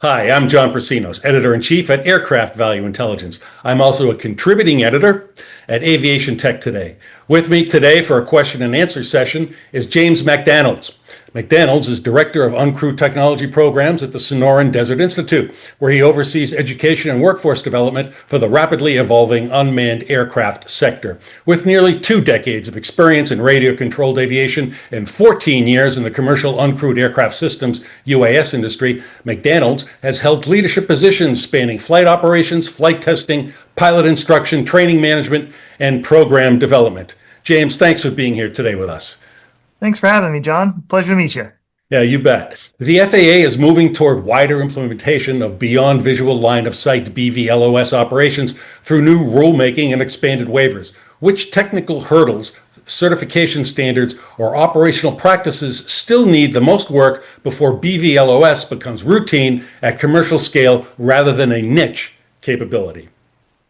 Hi, I'm John Persinos, Editor-in-Chief at Aircraft Value Intelligence. I'm also a contributing editor at Aviation Tech Today. With me today for a question and answer session is James McDanolds. McDanolds is Director of Uncrewed Technology Programs at the Sonoran Desert Institute, where he oversees education and workforce development for the rapidly evolving unmanned aircraft sector. With nearly 2 decades of experience in radio-controlled aviation and 14 years in the commercial uncrewed aircraft systems UAS industry, McDanolds has held leadership positions spanning flight operations, flight testing, pilot instruction, training management, and program development. James, thanks for being here today with us. Thanks for having me, John. Pleasure to meet you. Yeah, you bet. The FAA is moving toward wider implementation of beyond visual line of sight BVLOS operations through new rulemaking and expanded waivers. Which technical hurdles, certification standards, or operational practices still need the most work before BVLOS becomes routine at commercial scale rather than a niche capability?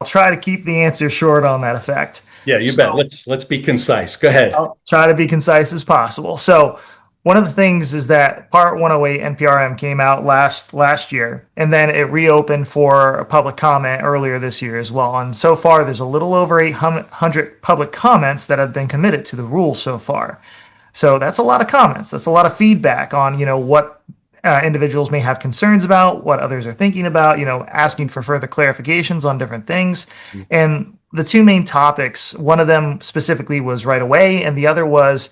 I'll try to keep the answer short on that effect. Yeah, you bet. Let's be concise. Go ahead. I'll try to be concise as possible. So one of the things is that Part 108 NPRM came out last year, and then it reopened for a public comment earlier this year as well. And so far, there's a little over 800 public comments that have been committed to the rule so far. So that's a lot of comments. That's a lot of feedback on, what individuals may have concerns about, what others are thinking about, asking for further clarifications on different things. And the two main topics, one of them specifically was right away, and the other was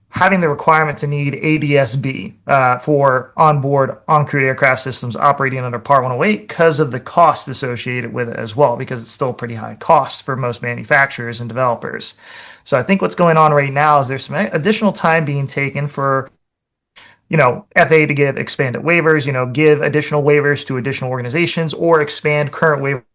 having the requirement to need ADS-B for onboard uncrewed aircraft systems operating under Part 108 because of the cost associated with it as well, because it's still pretty high cost for most manufacturers and developers. So I think what's going on right now is there's some additional time being taken for FAA to give expanded waivers, give additional waivers to additional organizations or expand current waiver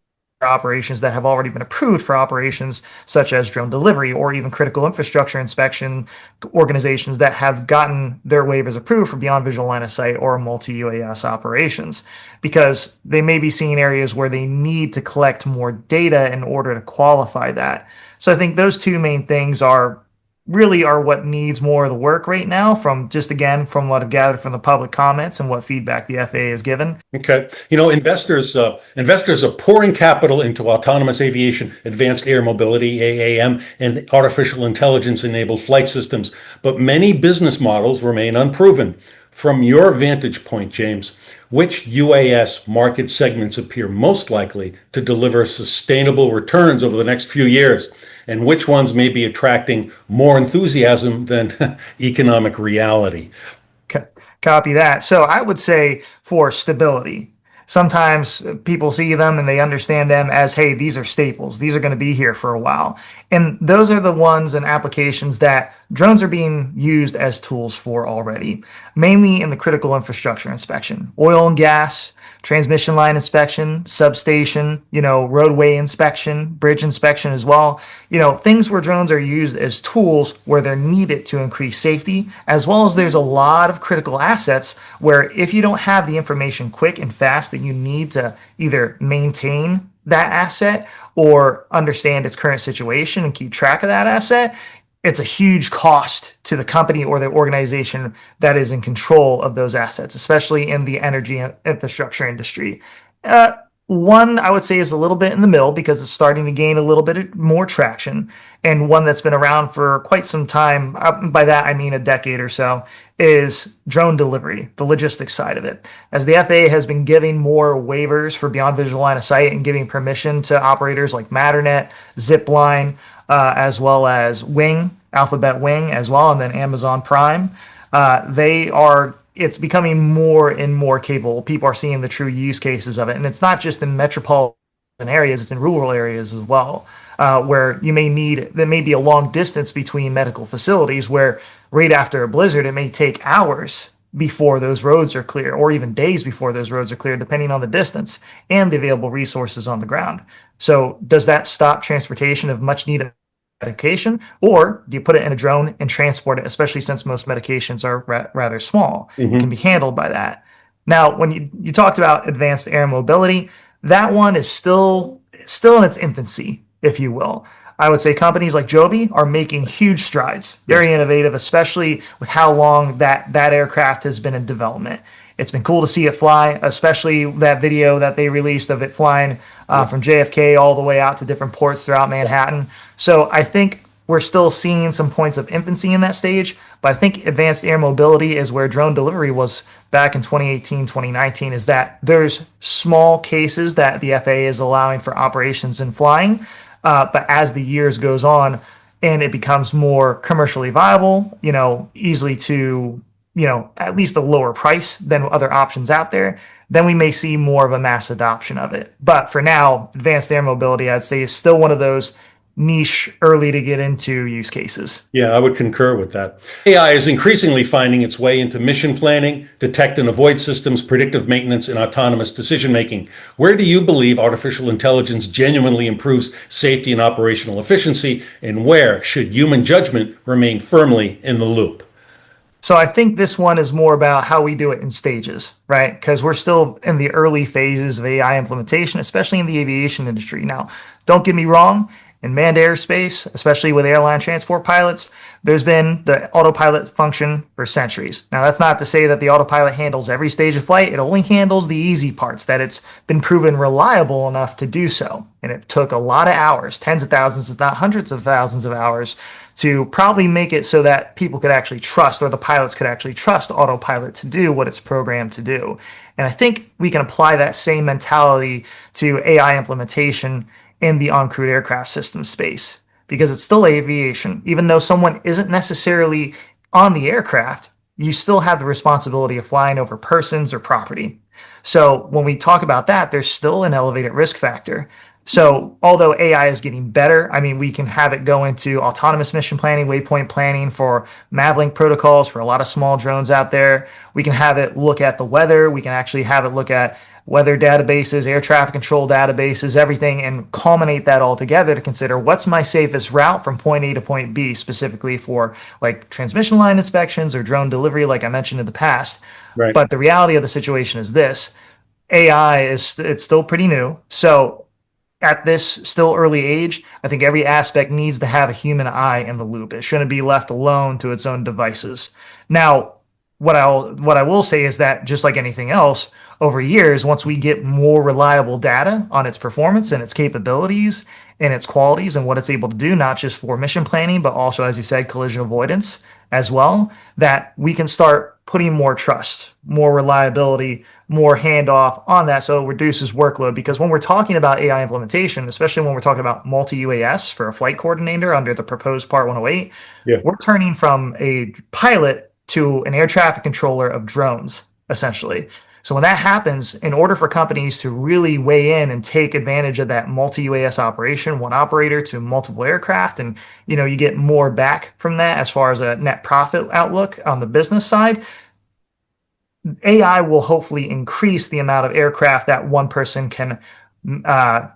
operations that have already been approved for operations such as drone delivery or even critical infrastructure inspection organizations that have gotten their waivers approved for beyond visual line of sight or multi-UAS operations, because they may be seeing areas where they need to collect more data in order to qualify that. So I think those two main things are what needs more of the work right now, from what I've gathered from the public comments and what feedback the FAA has given. Okay. Investors are pouring capital into autonomous aviation, advanced air mobility, AAM, and artificial intelligence-enabled flight systems, but many business models remain unproven. From your vantage point, James, which UAS market segments appear most likely to deliver sustainable returns over the next few years? And which ones may be attracting more enthusiasm than economic reality? Copy that. So I would say for stability. Sometimes people see them and they understand them as, hey, these are staples. These are going to be here for a while. And those are the ones and applications that drones are being used as tools for already, mainly in the critical infrastructure inspection, oil and gas, transmission line inspection, substation, roadway inspection, bridge inspection as well. Things where drones are used as tools where they're needed to increase safety, as well as there's a lot of critical assets where if you don't have the information quick and fast that you need to either maintain that asset or understand its current situation and keep track of that asset, it's a huge cost to the company or the organization that is in control of those assets, especially in the energy infrastructure industry. One, I would say, is a little bit in the middle because it's starting to gain a little bit more traction, and one that's been around for quite some time, by that I mean a decade or so, is drone delivery, the logistics side of it. As the FAA has been giving more waivers for beyond visual line of sight and giving permission to operators like Matternet, Zipline, as well as Wing, Alphabet Wing as well, and then Amazon Prime, it's becoming more and more capable. People are seeing the true use cases of it. And it's not just in metropolitan areas, it's in rural areas as well, where there may be a long distance between medical facilities where right after a blizzard, it may take hours before those roads are clear, or even days before those roads are clear, depending on the distance and the available resources on the ground. So does that stop transportation of much needed medication, or do you put it in a drone and transport it, especially since most medications are rather small? It can be handled by that. Now, when you talked about advanced air mobility, that one is still in its infancy, if you will. I would say companies like Joby are making huge strides, very innovative, especially with how long that aircraft has been in development. It's been cool to see it fly, especially that video that they released of it flying from JFK all the way out to different ports throughout Manhattan. So I think we're still seeing some points of infancy in that stage, but I think advanced air mobility is where drone delivery was back in 2018, 2019, is that there's small cases that the FAA is allowing for operations and flying. But as the years goes on and it becomes more commercially viable, easily to, at least a lower price than other options out there, then we may see more of a mass adoption of it. But for now, advanced air mobility, I'd say, is still one of those niche, early to get into use cases. Yeah, I would concur with that. AI is increasingly finding its way into mission planning, detect and avoid systems, predictive maintenance, and autonomous decision making. Where do you believe artificial intelligence genuinely improves safety and operational efficiency, and where should human judgment remain firmly in the loop? So I think this one is more about how we do it in stages, right? Because we're still in the early phases of AI implementation, especially in the aviation industry. Now, don't get me wrong, in manned airspace, especially with airline transport pilots, there's been the autopilot function for centuries. Now, that's not to say that the autopilot handles every stage of flight. It only handles the easy parts, that it's been proven reliable enough to do so. And it took a lot of hours, tens of thousands, if not hundreds of thousands of hours, to probably make it so that people could actually trust, or the pilots could actually trust autopilot to do what it's programmed to do. And I think we can apply that same mentality to AI implementation in the uncrewed aircraft system space, because it's still aviation. Even though someone isn't necessarily on the aircraft, you still have the responsibility of flying over persons or property. So when we talk about that, there's still an elevated risk factor. So although AI is getting better, I mean, we can have it go into autonomous mission planning, waypoint planning for Mavlink protocols for a lot of small drones out there. We can have it look at the weather. We can actually have it look at weather databases, air traffic control databases, everything, and culminate that all together to consider what's my safest route from point A to point B, specifically for like transmission line inspections or drone delivery, like I mentioned in the past. Right. But the reality of the situation is this: it's still pretty new. So at this still early age, I think every aspect needs to have a human eye in the loop. It shouldn't be left alone to its own devices. Now, what I will say is that, just like anything else, over years, once we get more reliable data on its performance and its capabilities and its qualities and what it's able to do, not just for mission planning, but also, as you said, collision avoidance as well, that we can start putting more trust, more reliability, more handoff on that, so it reduces workload. Because when we're talking about AI implementation, especially when we're talking about multi-UAS for a flight coordinator under the proposed Part 108, we're turning from a pilot to an air traffic controller of drones, essentially. So when that happens, in order for companies to really weigh in and take advantage of that multi-UAS operation, one operator to multiple aircraft, and you get more back from that as far as a net profit outlook on the business side, AI will hopefully increase the amount of aircraft that one person can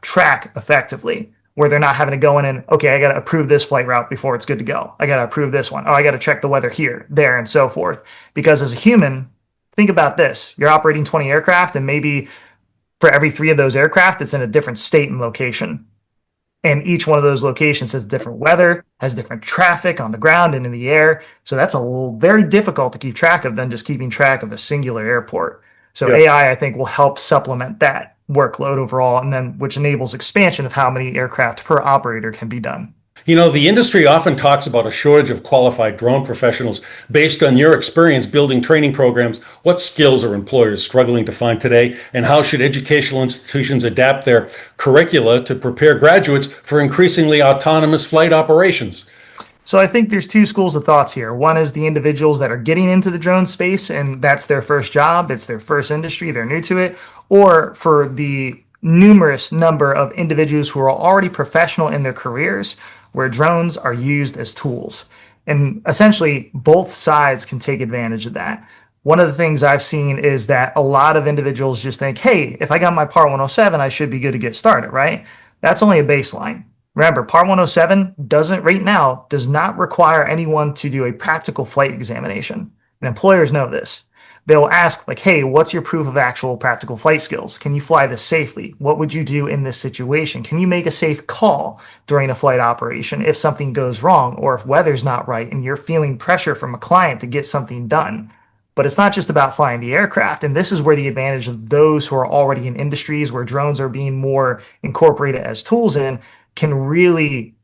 track effectively, where they're not having to go in and, okay, I got to approve this flight route before it's good to go. I got to approve this one. Oh, I got to check the weather here, there, and so forth. Because as a human, think about this. You're operating 20 aircraft, and maybe for every 3 of those aircraft, it's in a different state and location. And each one of those locations has different weather, has different traffic on the ground and in the air. So that's very difficult to keep track of than just keeping track of a singular airport. So AI, I think, will help supplement that workload overall, and then which enables expansion of how many aircraft per operator can be done. The industry often talks about a shortage of qualified drone professionals. Based on your experience building training programs, what skills are employers struggling to find today, and how should educational institutions adapt their curricula to prepare graduates for increasingly autonomous flight operations? So I think there's 2 schools of thoughts here. One is the individuals that are getting into the drone space, and that's their first job, it's their first industry, they're new to it, or for the numerous number of individuals who are already professional in their careers, where drones are used as tools. And essentially, both sides can take advantage of that. One of the things I've seen is that a lot of individuals just think, hey, if I got my Part 107, I should be good to get started, right? That's only a baseline. Remember, Part 107 does not require anyone to do a practical flight examination. And employers know this. They'll ask, like, hey, what's your proof of actual practical flight skills? Can you fly this safely? What would you do in this situation? Can you make a safe call during a flight operation if something goes wrong, or if weather's not right and you're feeling pressure from a client to get something done? But it's not just about flying the aircraft. And this is where the advantage of those who are already in industries where drones are being more incorporated as tools in can really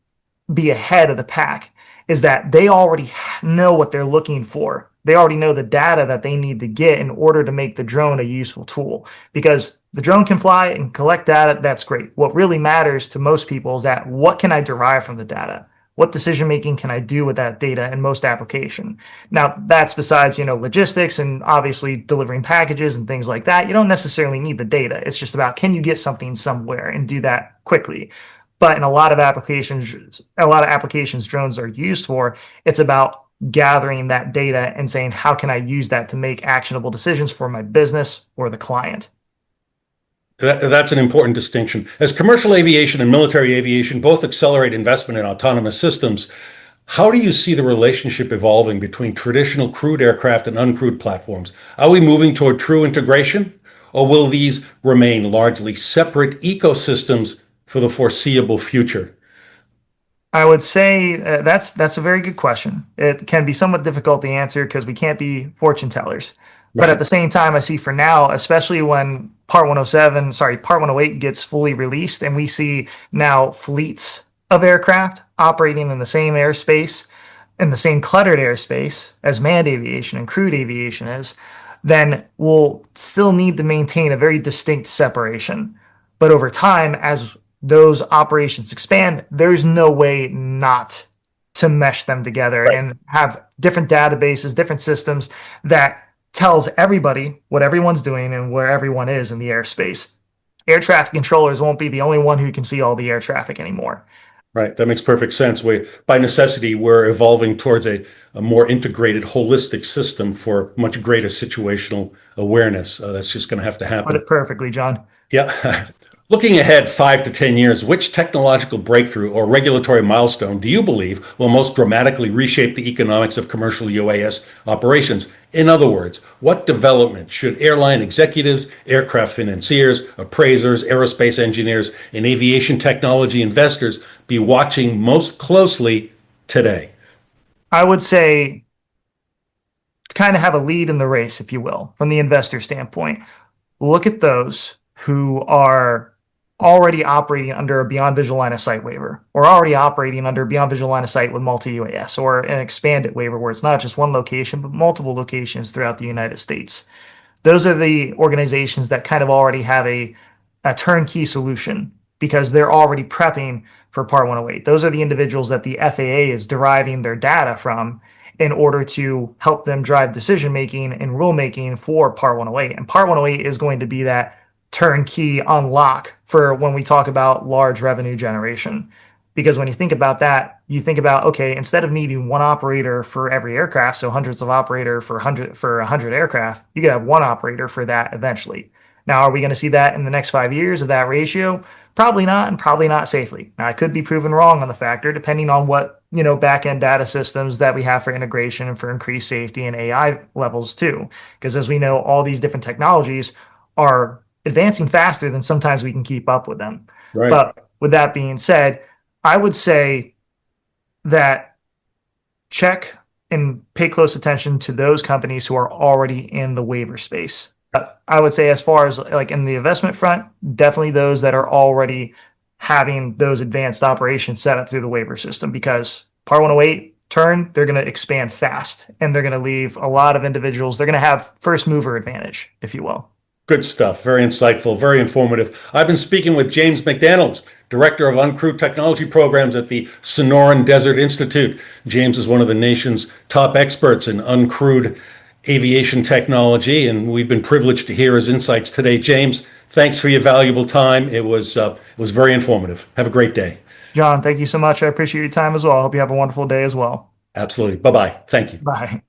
be ahead of the pack, is that they already know what they're looking for. They already know the data that they need to get in order to make the drone a useful tool. Because the drone can fly and collect data, that's great. What really matters to most people is that what can I derive from the data? What decision making can I do with that data in most application? Now, that's besides, logistics and obviously delivering packages and things like that. You don't necessarily need the data. It's just about, can you get something somewhere and do that quickly? But in a lot of applications drones are used for, it's about gathering that data and saying, how can I use that to make actionable decisions for my business or the client? That's an important distinction. As commercial aviation and military aviation both accelerate investment in autonomous systems, how do you see the relationship evolving between traditional crewed aircraft and uncrewed platforms? Are we moving toward true integration, or will these remain largely separate ecosystems for the foreseeable future? I would say that's a very good question. It can be somewhat difficult to answer because we can't be fortune tellers. But at Right. the same time, I see for now, especially when Part 108 gets fully released, and we see now fleets of aircraft operating in the same airspace, in the same cluttered airspace as manned aviation and crewed aviation is, then we'll still need to maintain a very distinct separation. But over time, as those operations expand, there's no way not to mesh them together Right. and have different databases, different systems that tells everybody what everyone's doing and where everyone is in the airspace. Air traffic controllers won't be the only one who can see all the air traffic anymore. Right. That makes perfect sense. By necessity, we're evolving towards a more integrated, holistic system for much greater situational awareness. That's just going to have to Put happen. it perfectly, John. Yeah. Looking ahead 5 to 10 years, which technological breakthrough or regulatory milestone do you believe will most dramatically reshape the economics of commercial UAS operations? In other words, what development should airline executives, aircraft financiers, appraisers, aerospace engineers, and aviation technology investors be watching most closely today? I would say kind of have a lead in the race, if you will, from the investor standpoint. Look at those who are already operating under a beyond visual line of sight waiver, or already operating under beyond visual line of sight with multi-UAS, or an expanded waiver where it's not just one location, but multiple locations throughout the United States. Those are the organizations that kind of already have a turnkey solution because they're already prepping for Part 108. Those are the individuals that the FAA is deriving their data from in order to help them drive decision making and rulemaking for Part 108. And Part 108 is going to be that turnkey unlock for when we talk about large revenue generation. Because when you think about that, you think about, okay, instead of needing one operator for every aircraft, so hundreds of operator for 100 aircraft, you could have one operator for that eventually. Now, are we going to see that in the next 5 years of that ratio? Probably not, and probably not safely. Now, I could be proven wrong on the factor, depending on what back end data systems that we have for integration and for increased safety and AI levels too. Because as we know, all these different technologies are advancing faster than sometimes we can keep up with them. Right. But with that being said, I would say that check and pay close attention to those companies who are already in the waiver space. I would say as far as like in the investment front, definitely those that are already having those advanced operations set up through the waiver system, because Part 108 turn, they're going to expand fast and they're going to leave a lot of individuals. They're going to have first mover advantage, if you will. Good stuff. Very insightful, very informative. I've been speaking with James McDanolds, Director of Uncrewed Technology Programs at the Sonoran Desert Institute. James is one of the nation's top experts in uncrewed aviation technology, and we've been privileged to hear his insights today. James, thanks for your valuable time. It was very informative. Have a great day. John, thank you so much. I appreciate your time as well. I hope you have a wonderful day as well. Absolutely. Bye-bye. Thank you. Bye.